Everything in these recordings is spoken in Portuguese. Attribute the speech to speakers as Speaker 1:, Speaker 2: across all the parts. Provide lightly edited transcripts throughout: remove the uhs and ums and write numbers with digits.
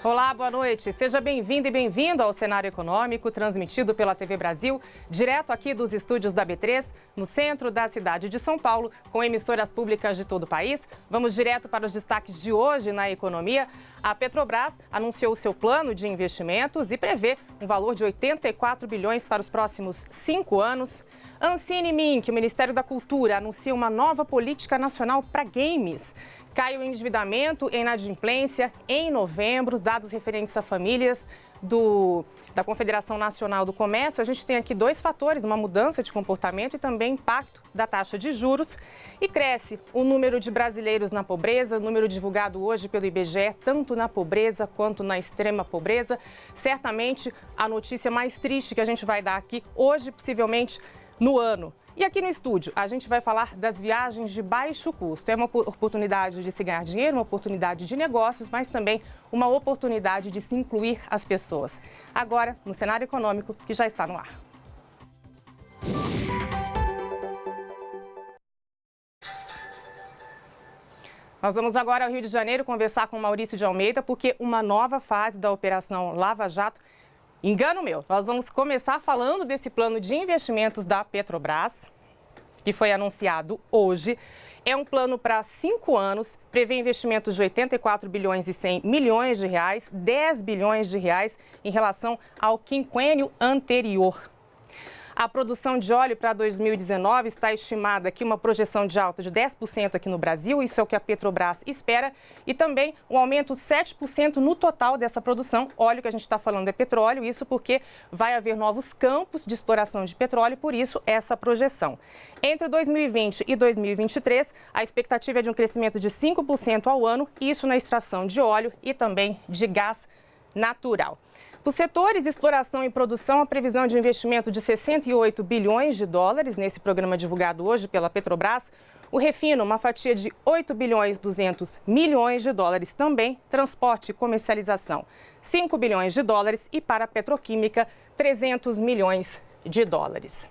Speaker 1: Olá, boa noite. Seja bem-vindo e bem-vindo ao Cenário Econômico, transmitido pela TV Brasil, direto aqui dos estúdios da B3, no centro da cidade de São Paulo, com emissoras públicas de todo o país. Vamos direto para os destaques de hoje na economia. A Petrobras anunciou seu plano de investimentos e prevê um valor de 84 bilhões para os próximos 5 anos. Ancine Mink, o Ministério da Cultura, anuncia uma nova política nacional para games. Cai o endividamento e inadimplência em novembro, dados referentes a famílias da Confederação Nacional do Comércio. A gente tem aqui dois fatores, uma mudança de comportamento e também impacto da taxa de juros. E cresce o número de brasileiros na pobreza, número divulgado hoje pelo IBGE, tanto na pobreza quanto na extrema pobreza. Certamente a notícia mais triste que a gente vai dar aqui hoje, possivelmente no ano. E aqui no estúdio, a gente vai falar das viagens de baixo custo. É uma oportunidade de se ganhar dinheiro, uma oportunidade de negócios, mas também uma oportunidade de se incluir as pessoas. Agora, no Cenário Econômico, que já está no ar. Nós vamos agora ao Rio de Janeiro conversar com Maurício de Almeida, porque uma nova fase da Operação Lava Jato. Engano meu, nós vamos começar falando desse plano de investimentos da Petrobras, que foi anunciado hoje. É um plano para 5 anos, prevê investimentos de 84 bilhões e 100 milhões de reais, 10 bilhões de reais em relação ao quinquênio anterior. A produção de óleo para 2019 está estimada aqui uma projeção de alta de 10% aqui no Brasil, isso é o que a Petrobras espera, e também um aumento de 7% no total dessa produção. Óleo que a gente está falando é petróleo, isso porque vai haver novos campos de exploração de petróleo, por isso essa projeção. Entre 2020 e 2023, a expectativa é de um crescimento de 5% ao ano, isso na extração de óleo e também de gás natural. Os setores exploração e produção, a previsão de investimento de 68 bilhões de dólares nesse programa divulgado hoje pela Petrobras. O refino, uma fatia de 8 bilhões 200 milhões de dólares também. Transporte e comercialização, 5 bilhões de dólares. E para a petroquímica, 300 milhões de dólares.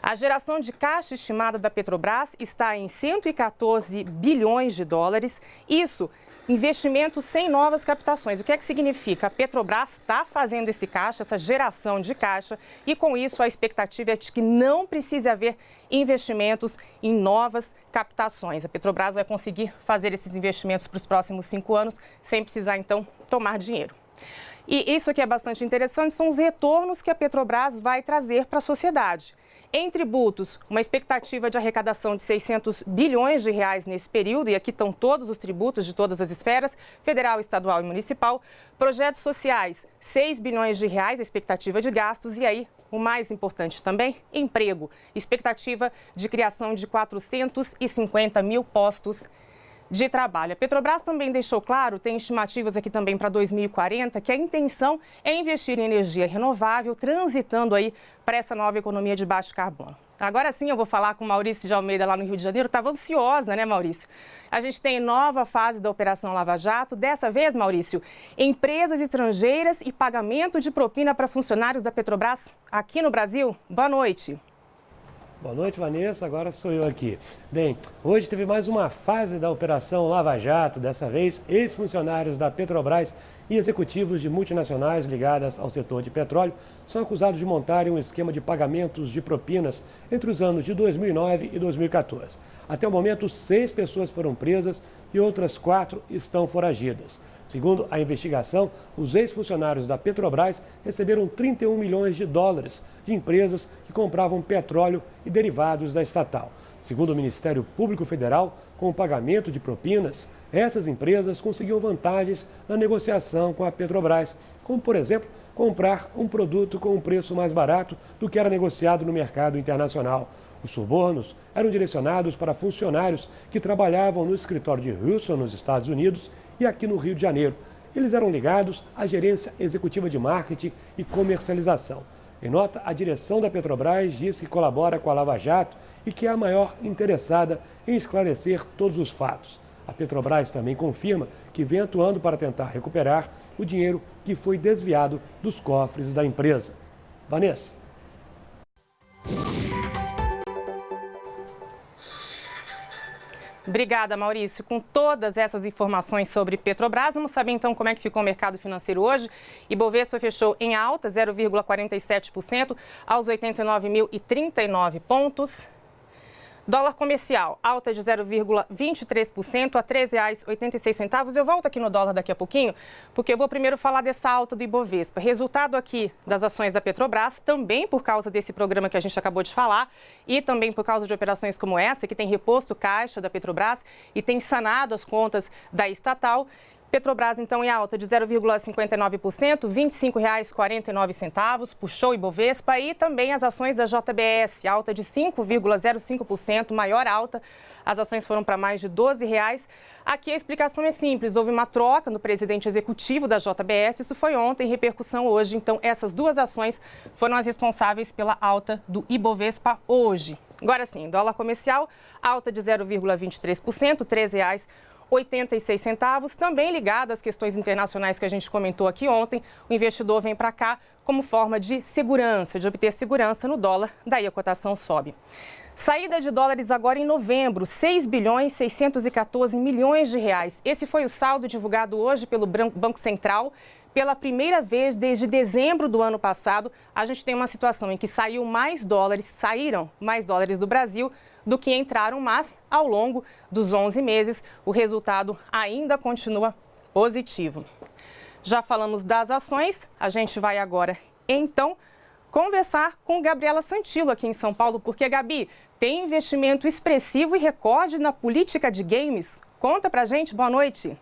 Speaker 1: A geração de caixa estimada da Petrobras está em 114 bilhões de dólares. Isso investimentos sem novas captações. O que é que significa? A Petrobras está fazendo esse caixa, essa geração de caixa, e com isso a expectativa é de que não precise haver investimentos em novas captações. A Petrobras vai conseguir fazer esses investimentos para os próximos 5 anos sem precisar, então, tomar dinheiro. E isso aqui é bastante interessante, são os retornos que a Petrobras vai trazer para a sociedade. Em tributos, uma expectativa de arrecadação de 600 bilhões de reais nesse período, e aqui estão todos os tributos de todas as esferas, federal, estadual e municipal. Projetos sociais, 6 bilhões de reais, a expectativa de gastos, e aí, o mais importante também, emprego. Expectativa de criação de 450 mil postos de trabalho. A Petrobras também deixou claro, tem estimativas aqui também para 2040, que a intenção é investir em energia renovável, transitando aí para essa nova economia de baixo carbono. Agora sim eu vou falar com o Maurício de Almeida lá no Rio de Janeiro. Estava ansiosa, né, Maurício? A gente tem nova fase da Operação Lava Jato. Dessa vez, Maurício, empresas estrangeiras e pagamento de propina para funcionários da Petrobras aqui no Brasil. Boa noite.
Speaker 2: Boa noite, Vanessa. Agora sou eu aqui. Bem, hoje teve mais uma fase da Operação Lava Jato. Dessa vez, ex-funcionários da Petrobras e executivos de multinacionais ligadas ao setor de petróleo são acusados de montarem um esquema de pagamentos de propinas entre os anos de 2009 e 2014. Até o momento, 6 pessoas foram presas e outras 4 estão foragidas. Segundo a investigação, os ex-funcionários da Petrobras receberam 31 milhões de dólares de empresas que compravam petróleo e derivados da estatal. Segundo o Ministério Público Federal, com o pagamento de propinas, essas empresas conseguiam vantagens na negociação com a Petrobras, como, por exemplo, comprar um produto com um preço mais barato do que era negociado no mercado internacional. Os subornos eram direcionados para funcionários que trabalhavam no escritório de Houston, nos Estados Unidos, e aqui no Rio de Janeiro. Eles eram ligados à gerência executiva de marketing e comercialização. Em nota, a direção da Petrobras diz que colabora com a Lava Jato e que é a maior interessada em esclarecer todos os fatos. A Petrobras também confirma que vem atuando para tentar recuperar o dinheiro que foi desviado dos cofres da empresa. Vanessa.
Speaker 1: Obrigada, Maurício. Com todas essas informações sobre Petrobras, vamos saber então como é que ficou o mercado financeiro hoje. Ibovespa fechou em alta, 0,47% aos 89.039 pontos. Dólar comercial, alta de 0,23% a R$ 13,86. Eu volto aqui no dólar daqui a pouquinho, porque eu vou primeiro falar dessa alta do Ibovespa. Resultado aqui das ações da Petrobras, também por causa desse programa que a gente acabou de falar e também por causa de operações como essa, que tem reposto caixa da Petrobras e tem sanado as contas da estatal. Petrobras, então, em alta de 0,59%, R$ 25,49, puxou o Ibovespa, e também as ações da JBS, alta de 5,05%, maior alta. As ações foram para mais de R$ 12. Aqui a explicação é simples, houve uma troca no presidente executivo da JBS, isso foi ontem, repercussão hoje. Então, essas duas ações foram as responsáveis pela alta do Ibovespa hoje. Agora sim, dólar comercial, alta de 0,23%, R$ 13,86, também ligado às questões internacionais que a gente comentou aqui ontem. O investidor vem para cá como forma de segurança, de obter segurança no dólar, daí a cotação sobe. Saída de dólares agora em novembro, 6 bilhões 614 milhões de reais. Esse foi o saldo divulgado hoje pelo Banco Central. Pela primeira vez desde dezembro do ano passado, a gente tem uma situação em que saíram mais dólares do Brasil do que entraram, mas ao longo dos 11 meses o resultado ainda continua positivo. Já falamos das ações, a gente vai agora então conversar com Gabriela Santillo aqui em São Paulo, porque, Gabi, tem investimento expressivo e recorde na política de games. Conta pra gente, boa noite.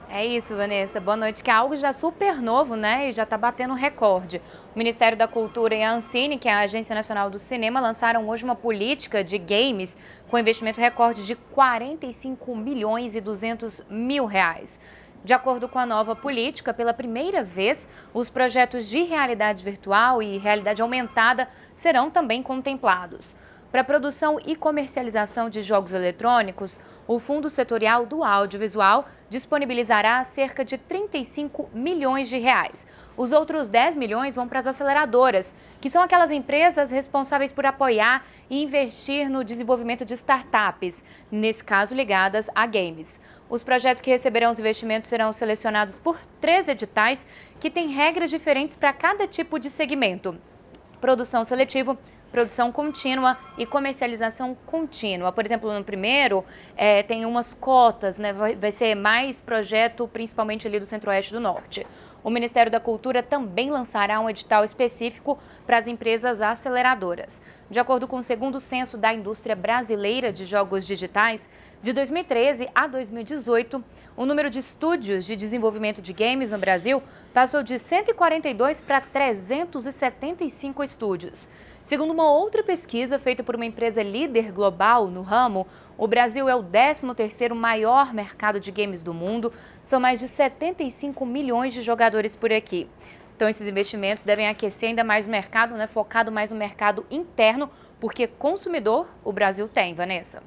Speaker 3: É isso, Vanessa. Boa noite, que é algo já super novo, né? E já está batendo recorde. O Ministério da Cultura e a Ancine, que é a Agência Nacional do Cinema, lançaram hoje uma política de games com investimento recorde de 45 milhões e 200 mil reais. De acordo com a nova política, pela primeira vez, os projetos de realidade virtual e realidade aumentada serão também contemplados. Para a produção e comercialização de jogos eletrônicos, o Fundo Setorial do Audiovisual disponibilizará cerca de 35 milhões de reais. Os outros 10 milhões vão para as aceleradoras, que são aquelas empresas responsáveis por apoiar e investir no desenvolvimento de startups, nesse caso ligadas a games. Os projetos que receberão os investimentos serão selecionados por 3 editais que têm regras diferentes para cada tipo de segmento: produção seletiva, produção contínua e comercialização contínua. Por exemplo, no primeiro tem umas cotas, né? Vai ser mais projeto, principalmente ali do Centro-Oeste e do Norte. O Ministério da Cultura também lançará um edital específico para as empresas aceleradoras. De acordo com o segundo censo da indústria brasileira de jogos digitais, de 2013 a 2018, o número de estúdios de desenvolvimento de games no Brasil passou de 142 para 375 estúdios. Segundo uma outra pesquisa feita por uma empresa líder global no ramo, o Brasil é o 13º maior mercado de games do mundo. São mais de 75 milhões de jogadores por aqui. Então, esses investimentos devem aquecer ainda mais o mercado, né? Focado mais no mercado interno, porque consumidor o Brasil tem, Vanessa.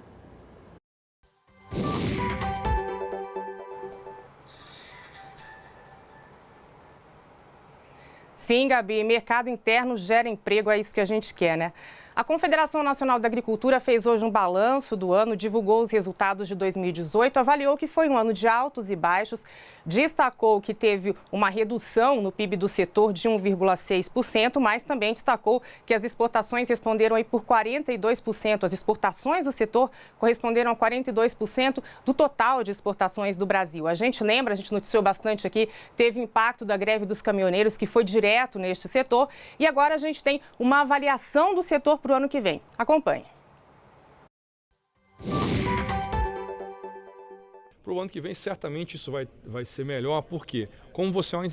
Speaker 1: Sim, Gabi, mercado interno gera emprego, é isso que a gente quer, né? A Confederação Nacional da Agricultura fez hoje um balanço do ano, divulgou os resultados de 2018, avaliou que foi um ano de altos e baixos, destacou que teve uma redução no PIB do setor de 1,6%, mas também destacou que as exportações responderam aí por 42%. As exportações do setor corresponderam a 42% do total de exportações do Brasil. A gente lembra, a gente noticiou bastante aqui, teve o impacto da greve dos caminhoneiros, que foi direto neste setor, e agora a gente tem uma avaliação do setor para o ano que vem. Acompanhe.
Speaker 4: Para o ano que vem, certamente isso vai ser melhor, porque como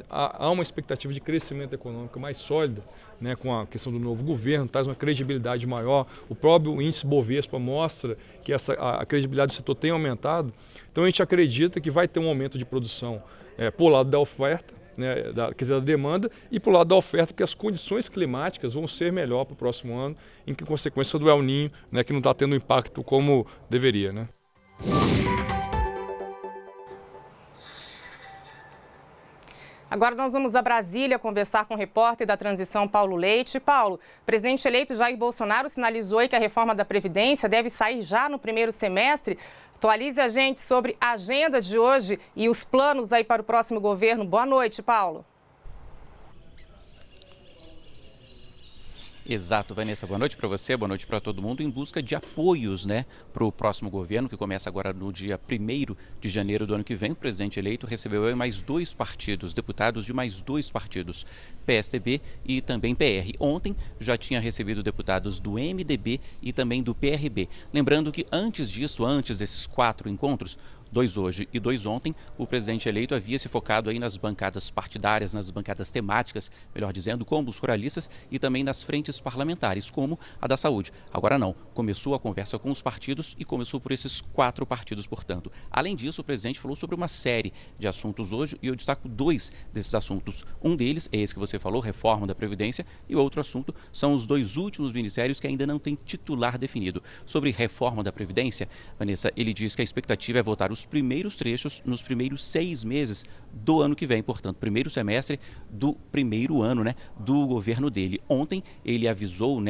Speaker 4: há uma expectativa de crescimento econômico mais sólida, né, com a questão do novo governo, traz uma credibilidade maior, o próprio índice Bovespa mostra que a credibilidade do setor tem aumentado, então a gente acredita que vai ter um aumento de produção por lado da oferta, né, da demanda, e por lado da oferta, que as condições climáticas vão ser melhor para o próximo ano, em consequência do El Niño, né, que não está tendo impacto como deveria, né?
Speaker 1: Agora nós vamos a Brasília conversar com o repórter da Transição, Paulo Leite. Paulo, o presidente eleito Jair Bolsonaro sinalizou que a reforma da Previdência deve sair já no primeiro semestre. Atualize a gente sobre a agenda de hoje e os planos aí para o próximo governo. Boa noite, Paulo.
Speaker 5: Exato, Vanessa. Boa noite para você, boa noite para todo mundo, em busca de apoios, para o próximo governo, que começa agora no dia 1º de janeiro do ano que vem. O presidente eleito recebeu mais 2 partidos, deputados de mais 2 partidos, PSDB e também PR. Ontem já tinha recebido deputados do MDB e também do PRB. Lembrando que antes disso, antes desses 4 encontros, 2 hoje e 2 ontem, o presidente eleito havia se focado aí nas bancadas partidárias, nas bancadas temáticas, melhor dizendo, como os ruralistas, e também nas frentes parlamentares, como a da saúde. Agora não, começou a conversa com os partidos e começou por esses 4 partidos, portanto. Além disso, o presidente falou sobre uma série de assuntos hoje e eu destaco 2 desses assuntos. Um deles é esse que você falou, reforma da Previdência, e o outro assunto são os 2 últimos ministérios que ainda não têm titular definido. Sobre reforma da Previdência, Vanessa, ele diz que a expectativa é votar os primeiros trechos nos primeiros 6 meses do ano que vem, portanto, primeiro semestre do primeiro ano, do governo dele. Ontem ele avisou,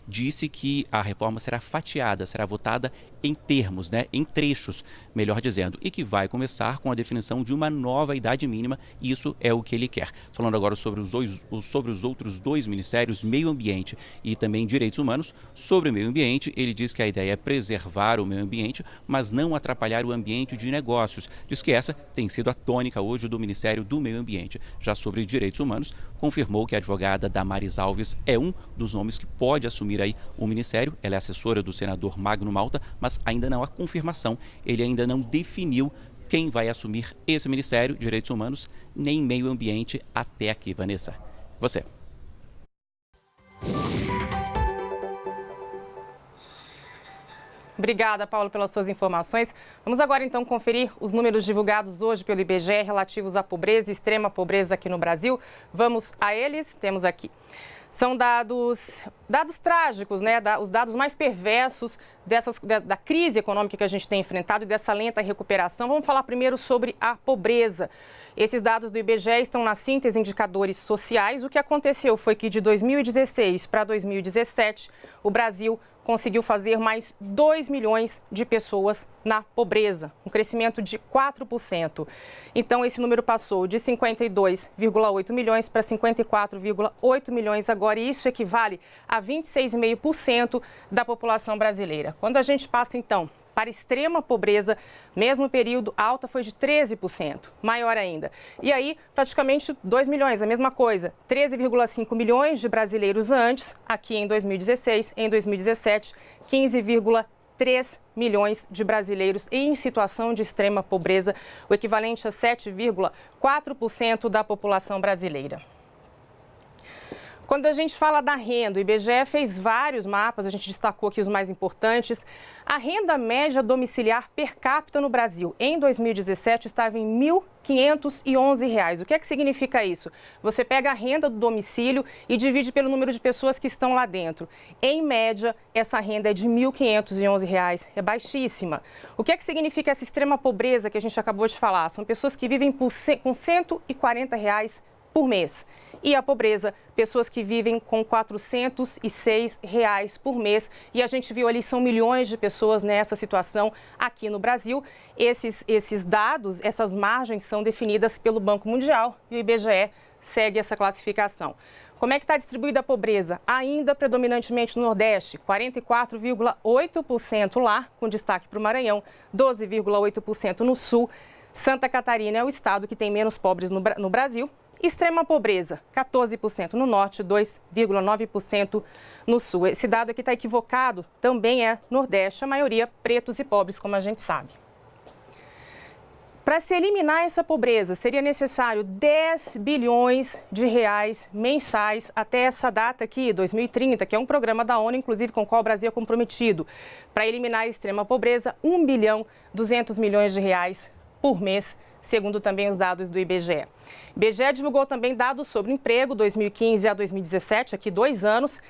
Speaker 5: disse que a reforma será fatiada, será votada em termos, em trechos, melhor dizendo, e que vai começar com a definição de uma nova idade mínima, e isso é o que ele quer. Falando agora sobre os outros 2 ministérios, meio ambiente e também direitos humanos. Sobre o meio ambiente, ele diz que a ideia é preservar o meio ambiente, mas não atrapalhar o ambiente de negócios. Diz que essa tem sido a tônica hoje do Ministério do Meio Ambiente. Já sobre direitos humanos, confirmou que a advogada Damares Alves é um dos nomes que pode assumir aí o ministério. Ela é assessora do senador Magno Malta, mas ainda não há confirmação. Ele ainda não definiu quem vai assumir esse ministério, direitos humanos, nem meio ambiente até aqui, Vanessa. Você.
Speaker 1: Obrigada, Paulo, pelas suas informações. Vamos agora, então, conferir os números divulgados hoje pelo IBGE relativos à pobreza e extrema pobreza aqui no Brasil. Vamos a eles, temos aqui. São dados trágicos, os dados mais perversos da crise econômica que a gente tem enfrentado e dessa lenta recuperação. Vamos falar primeiro sobre a pobreza. Esses dados do IBGE estão na síntese indicadores sociais. O que aconteceu foi que de 2016 para 2017, o Brasil conseguiu fazer mais 2 milhões de pessoas na pobreza, um crescimento de 4%. Então, esse número passou de 52,8 milhões para 54,8 milhões agora, e isso equivale a 26,5% da população brasileira. Quando a gente passa, então, para extrema pobreza, mesmo período, a alta foi de 13%, maior ainda. E aí, praticamente 2 milhões, a mesma coisa. 13,5 milhões de brasileiros antes, aqui em 2016, em 2017, 15,3 milhões de brasileiros em situação de extrema pobreza, o equivalente a 7,4% da população brasileira. Quando a gente fala da renda, o IBGE fez vários mapas, a gente destacou aqui os mais importantes. A renda média domiciliar per capita no Brasil, em 2017, estava em R$ 1.511. O que é que significa isso? Você pega a renda do domicílio e divide pelo número de pessoas que estão lá dentro. Em média, essa renda é de R$ 1.511, é baixíssima. O que é que significa essa extrema pobreza que a gente acabou de falar? São pessoas que vivem com R$ 140 por mês. E a pobreza, pessoas que vivem com R$ 406 por mês. E a gente viu ali, são milhões de pessoas nessa situação aqui no Brasil. Esses dados, essas margens são definidas pelo Banco Mundial e o IBGE segue essa classificação. Como é que está distribuída a pobreza? Ainda predominantemente no Nordeste, 44,8% lá, com destaque para o Maranhão, 12,8% no Sul. Santa Catarina é o estado que tem menos pobres no Brasil. Extrema pobreza, 14% no Norte, 2,9% no Sul. Esse dado aqui está equivocado, também é Nordeste, a maioria pretos e pobres, como a gente sabe. Para se eliminar essa pobreza, seria necessário 10 bilhões de reais mensais até essa data aqui, 2030, que é um programa da ONU, inclusive com o qual o Brasil é comprometido. Para eliminar a extrema pobreza, 1 bilhão 200 milhões de reais por mês, segundo também os dados do IBGE. O IBGE divulgou também dados sobre emprego 2015 a 2017, aqui 2 anos.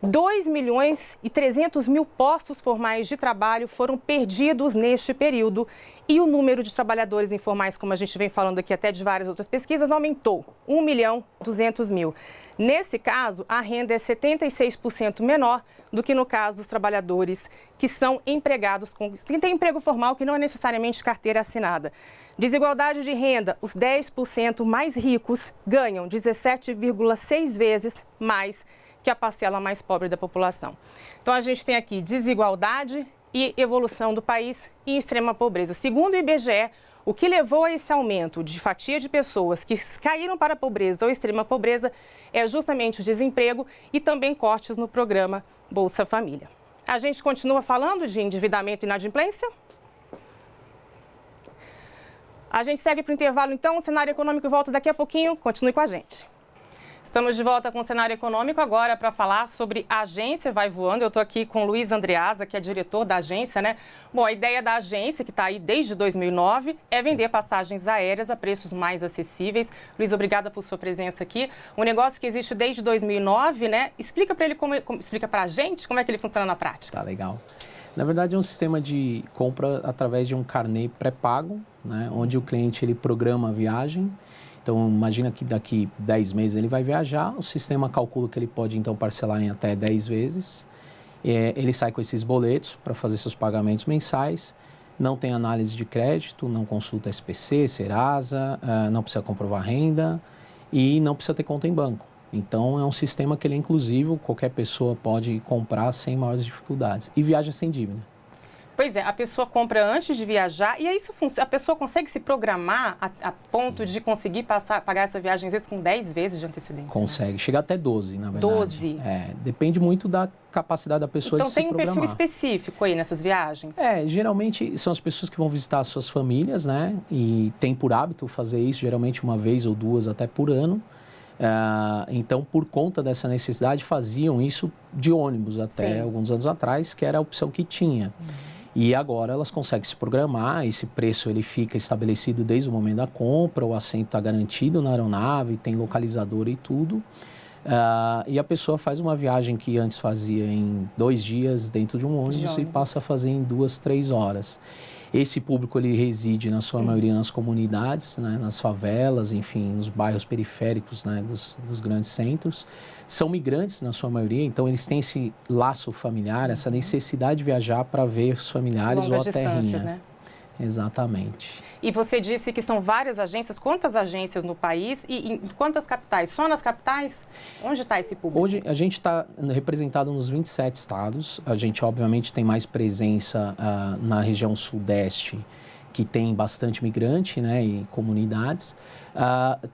Speaker 1: 2.300.000 postos formais de trabalho foram perdidos neste período e o número de trabalhadores informais, como a gente vem falando aqui até de várias outras pesquisas, aumentou, 1.200.000. Nesse caso, a renda é 76% menor do que no caso dos trabalhadores que são empregados, que têm emprego formal, que não é necessariamente carteira assinada. Desigualdade de renda, os 10% mais ricos ganham 17,6 vezes mais que a parcela mais pobre da população. Então, a gente tem aqui desigualdade e evolução do país e extrema pobreza. Segundo o IBGE, o que levou a esse aumento de fatia de pessoas que caíram para a pobreza ou extrema pobreza é justamente o desemprego e também cortes no programa Bolsa Família. A gente continua falando de endividamento e inadimplência? A gente segue para o intervalo, então. O cenário econômico volta daqui a pouquinho. Continue com a gente. Estamos de volta com o cenário econômico agora para falar sobre a agência Vai Voando. Eu estou aqui com o Luiz Andreasa, que é diretor da agência, né? Bom, a ideia da agência, que está aí desde 2009, é vender passagens aéreas a preços mais acessíveis. Luiz, obrigada por sua presença aqui. Um negócio que existe desde 2009, né? Explica para ele explica para a gente como é que ele funciona na prática.
Speaker 6: Tá, legal. Na verdade, é um sistema de compra através de um carnê pré-pago, né? Onde o cliente ele programa a viagem. Então, imagina que daqui 10 meses ele vai viajar, o sistema calcula que ele pode, então, parcelar em até 10 vezes. Ele sai com esses boletos para fazer seus pagamentos mensais, não tem análise de crédito, não consulta SPC, Serasa, não precisa comprovar renda e não precisa ter conta em banco. Então, é um sistema que ele é inclusivo, qualquer pessoa pode comprar sem maiores dificuldades e viaja sem dívida.
Speaker 1: Pois é, a pessoa compra antes de viajar e aí a pessoa consegue se programar a ponto de conseguir pagar essa viagem, às vezes, com 10 vezes de antecedência?
Speaker 6: Consegue, né? Chega até 12, na verdade.
Speaker 1: 12?
Speaker 6: Depende muito da capacidade da pessoa de se programar.
Speaker 1: Então tem um perfil específico aí nessas viagens?
Speaker 6: Geralmente são as pessoas que vão visitar as suas famílias, né? E tem por hábito fazer isso, geralmente uma vez ou duas até por ano. Então, por conta dessa necessidade, faziam isso de ônibus até alguns anos atrás, que era a opção que tinha. E agora elas conseguem se programar, esse preço ele fica estabelecido desde o momento da compra, o assento está garantido na aeronave, tem localizador e tudo. E a pessoa faz uma viagem que antes fazia em 2 dias dentro de um ônibus e passa a fazer em 2, 3 horas. Esse público ele reside, na sua maioria, nas comunidades, né, nas favelas, enfim, nos bairros periféricos, né, dos grandes centros. São migrantes, na sua maioria, então eles têm esse laço familiar, essa necessidade de viajar para ver os familiares ou a terrinha. Né? Exatamente.
Speaker 1: E você disse que são várias agências. Quantas agências no país e em quantas capitais? Só nas capitais? Onde está esse público?
Speaker 6: Hoje a gente está representado nos 27 estados. A gente, obviamente, tem mais presença na região sudeste, que tem bastante migrante, né, e comunidades.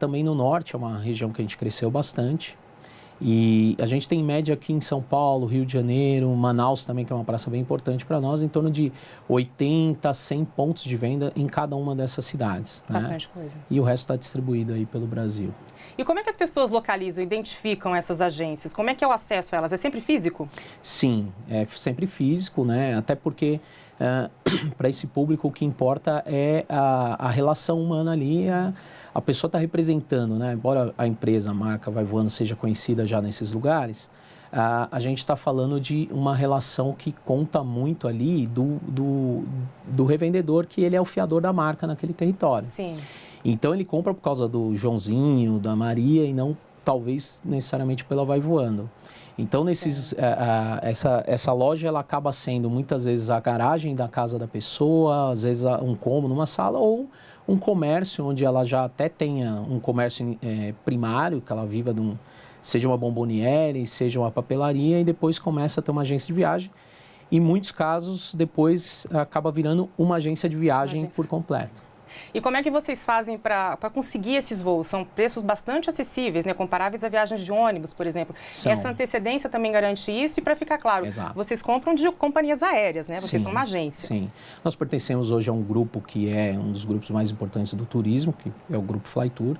Speaker 6: Também no norte é uma região que a gente cresceu bastante. E a gente tem em média aqui em São Paulo, Rio de Janeiro, Manaus também, que é uma praça bem importante para nós, em torno de 80, 100 pontos de venda em cada uma dessas cidades.
Speaker 1: Bastante coisa.
Speaker 6: E o resto está distribuído aí pelo Brasil.
Speaker 1: E como é que as pessoas localizam, identificam essas agências? Como é que é o acesso a elas? É sempre físico?
Speaker 6: Sim, é sempre físico, né? Até porque para esse público o que importa é a relação humana ali, a pessoa está representando, né? Embora a empresa, a marca Vai Voando seja conhecida já nesses lugares, a gente está falando de uma relação que conta muito ali do revendedor, que ele é o fiador da marca naquele território.
Speaker 1: Sim.
Speaker 6: Então ele compra por causa do Joãozinho, da Maria e não talvez necessariamente pela Vai Voando. Então essa loja ela acaba sendo muitas vezes a garagem da casa da pessoa, às vezes um cômodo numa sala ou um comércio onde ela já até tenha um comércio primário, que ela viva seja uma bomboniere, seja uma papelaria e depois começa a ter uma agência de viagem. Em muitos casos, depois acaba virando uma agência de viagem por completo.
Speaker 1: E como é que vocês fazem para conseguir esses voos? São preços bastante acessíveis, né? Comparáveis a viagens de ônibus, por exemplo. Essa antecedência também garante isso e, para ficar claro, vocês compram de companhias aéreas, né? Vocês são uma agência.
Speaker 6: Sim. Nós pertencemos hoje a um grupo que é um dos grupos mais importantes do turismo, que é o Grupo Flytour,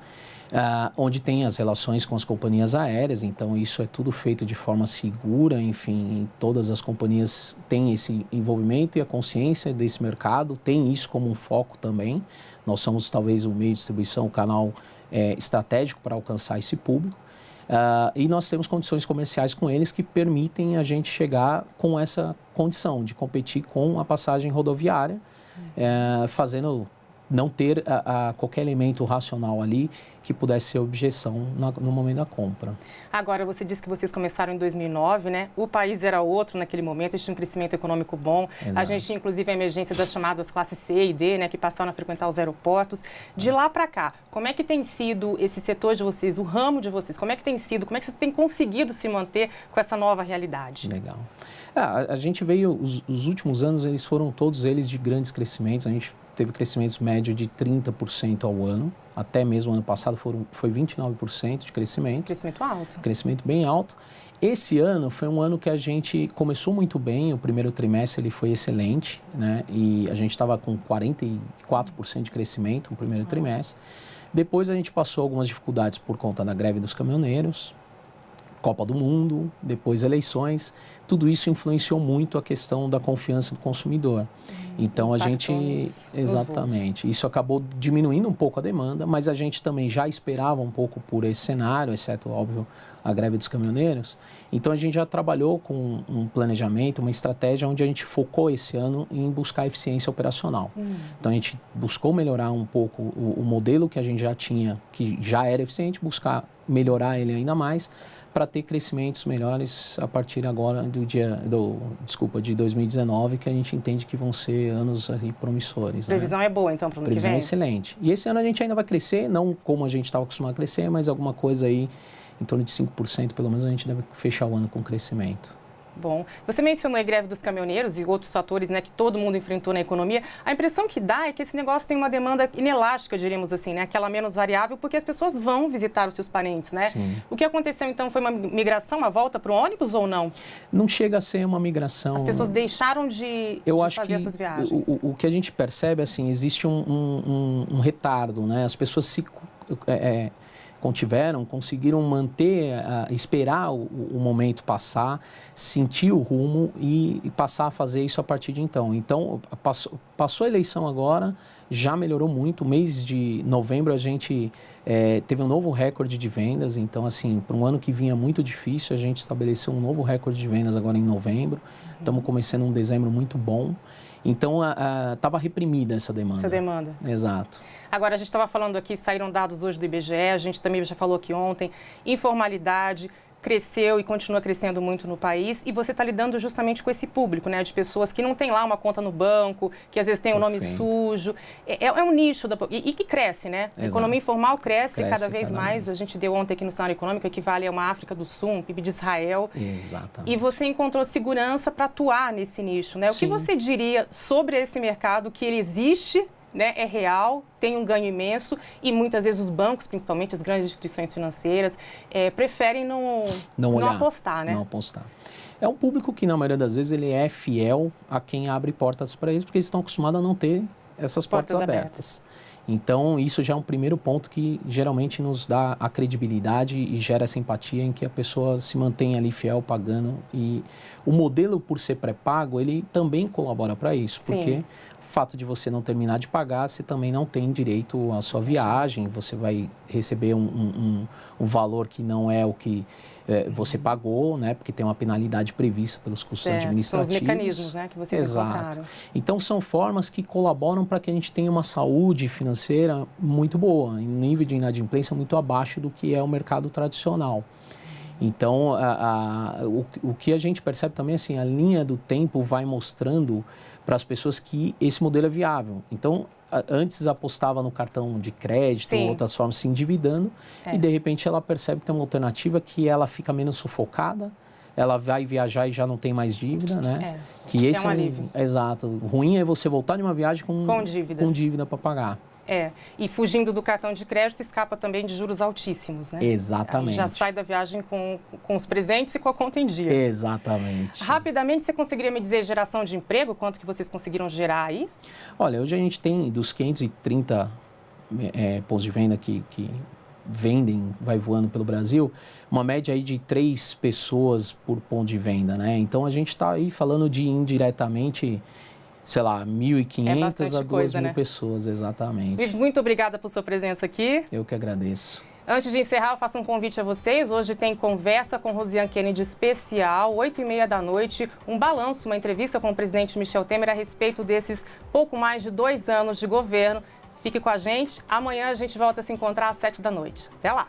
Speaker 6: onde tem as relações com as companhias aéreas, então isso é tudo feito de forma segura, enfim, todas as companhias têm esse envolvimento e a consciência desse mercado, tem isso como um foco também. Nós somos talvez o meio de distribuição, o canal estratégico para alcançar esse público. E nós temos condições comerciais com eles que permitem a gente chegar com essa condição de competir com a passagem rodoviária, fazendo não ter qualquer elemento racional ali que pudesse ser objeção no momento da compra.
Speaker 1: Agora, você disse que vocês começaram em 2009, né? O país era outro naquele momento, a gente tinha um crescimento econômico bom. Exato. A gente tinha, inclusive, a emergência das chamadas classe C e D, né? Que passaram a frequentar os aeroportos. De lá para cá, como é que tem sido esse setor de vocês, o ramo de vocês? Como é que tem sido, como é que vocês têm conseguido se manter com essa nova realidade?
Speaker 6: Legal. A gente veio, os últimos anos, eles foram todos eles de grandes crescimentos. A gente teve crescimentos médios de 30% ao ano. Até mesmo ano passado foi 29% de crescimento.
Speaker 1: Crescimento alto.
Speaker 6: Crescimento bem alto. Esse ano foi um ano que a gente começou muito bem, o primeiro trimestre ele foi excelente, né? E a gente estava com 44% de crescimento no primeiro trimestre. Depois a gente passou algumas dificuldades por conta da greve dos caminhoneiros, Copa do Mundo, depois eleições. Tudo isso influenciou muito a questão da confiança do consumidor. Então a gente, exatamente, isso acabou diminuindo um pouco a demanda, mas a gente também já esperava um pouco por esse cenário, exceto, óbvio, a greve dos caminhoneiros. Então a gente já trabalhou com um planejamento, uma estratégia onde a gente focou esse ano em buscar eficiência operacional. Então a gente buscou melhorar um pouco o modelo que a gente já tinha, que já era eficiente, buscar melhorar ele ainda mais, para ter crescimentos melhores a partir agora de 2019, que a gente entende que vão ser anos aí, promissores.
Speaker 1: A previsão é boa, então, para o ano que vem?
Speaker 6: Previsão é excelente. E esse ano a gente ainda vai crescer, não como a gente estava acostumado a crescer, mas alguma coisa aí, em torno de 5%, pelo menos, a gente deve fechar o ano com crescimento.
Speaker 1: Bom, você mencionou a greve dos caminhoneiros e outros fatores, né, que todo mundo enfrentou na economia. A impressão que dá é que esse negócio tem uma demanda inelástica, diríamos assim, né, aquela menos variável, porque as pessoas vão visitar os seus parentes, né? Sim. O que aconteceu então foi uma migração, uma volta para o ônibus ou não?
Speaker 6: Não chega a ser uma migração.
Speaker 1: As pessoas deixaram de fazer essas viagens.
Speaker 6: O que a gente percebe, assim, existe um retardo, né? As pessoas se conseguiram manter, esperar o momento passar, sentir o rumo e passar a fazer isso a partir de então. Então, passou a eleição agora, já melhorou muito. O mês de novembro a gente teve um novo recorde de vendas. Então, assim, para um ano que vinha muito difícil, a gente estabeleceu um novo recorde de vendas agora em novembro. Estamos começando um dezembro muito bom. Então, estava reprimida essa demanda.
Speaker 1: Essa demanda.
Speaker 6: Exato.
Speaker 1: Agora, a gente estava falando aqui, saíram dados hoje do IBGE, a gente também já falou aqui ontem, informalidade cresceu e continua crescendo muito no país, e você está lidando justamente com esse público, né, de pessoas que não têm lá uma conta no banco, que às vezes tem o nome sujo. É um nicho e que cresce, né? Exato. A economia informal cresce cada vez mais. A gente deu ontem aqui no cenário econômico, equivale a uma África do Sul, um PIB de Israel.
Speaker 6: Exatamente.
Speaker 1: E você encontrou segurança para atuar nesse nicho, né? O que você diria sobre esse mercado, que ele existe, né, é real, tem um ganho imenso e muitas vezes os bancos, principalmente as grandes instituições financeiras, preferem não apostar, né?
Speaker 6: Não apostar. É um público que, na maioria das vezes, ele é fiel a quem abre portas para eles, porque eles estão acostumados a não ter essas portas abertas. Então, isso já é um primeiro ponto que geralmente nos dá a credibilidade e gera essa empatia em que a pessoa se mantém ali fiel, pagando. E o modelo, por ser pré-pago, ele também colabora para isso, porque o fato de você não terminar de pagar, você também não tem direito à sua viagem, você vai receber um valor que não é o que você pagou, né? Porque tem uma penalidade prevista pelos custos administrativos.
Speaker 1: São os mecanismos, né, que vocês encontraram.
Speaker 6: Então, são formas que colaboram para que a gente tenha uma saúde financeira muito boa, em nível de inadimplência muito abaixo do que é o mercado tradicional. Então, o que a gente percebe também, assim, a linha do tempo vai mostrando para as pessoas que esse modelo é viável. Então, antes apostava no cartão de crédito ou outras formas, se endividando, e de repente ela percebe que tem uma alternativa que ela fica menos sufocada, ela vai viajar e já não tem mais dívida, né? Que esse
Speaker 1: é um alívio.
Speaker 6: Exato. O ruim é você voltar de uma viagem com dívida para pagar.
Speaker 1: E fugindo do cartão de crédito, escapa também de juros altíssimos, né?
Speaker 6: Exatamente.
Speaker 1: Aí já sai da viagem com os presentes e com a conta em dia.
Speaker 6: Exatamente.
Speaker 1: Rapidamente, você conseguiria me dizer geração de emprego? Quanto que vocês conseguiram gerar aí?
Speaker 6: Olha, hoje a gente tem dos 530 pontos de venda que vendem, vai voando pelo Brasil, uma média aí de 3 pessoas por ponto de venda, né? Então, a gente está aí falando de indiretamente, sei lá, 1.500 a 2.000 pessoas, exatamente.
Speaker 1: Luiz, muito obrigada por sua presença aqui.
Speaker 6: Eu que agradeço.
Speaker 1: Antes de encerrar, eu faço um convite a vocês. Hoje tem conversa com Rosiane Kennedy especial, 8h30 da noite, um balanço, uma entrevista com o presidente Michel Temer a respeito desses pouco mais de 2 anos de governo. Fique com a gente. Amanhã a gente volta a se encontrar às 7 da noite. Até lá!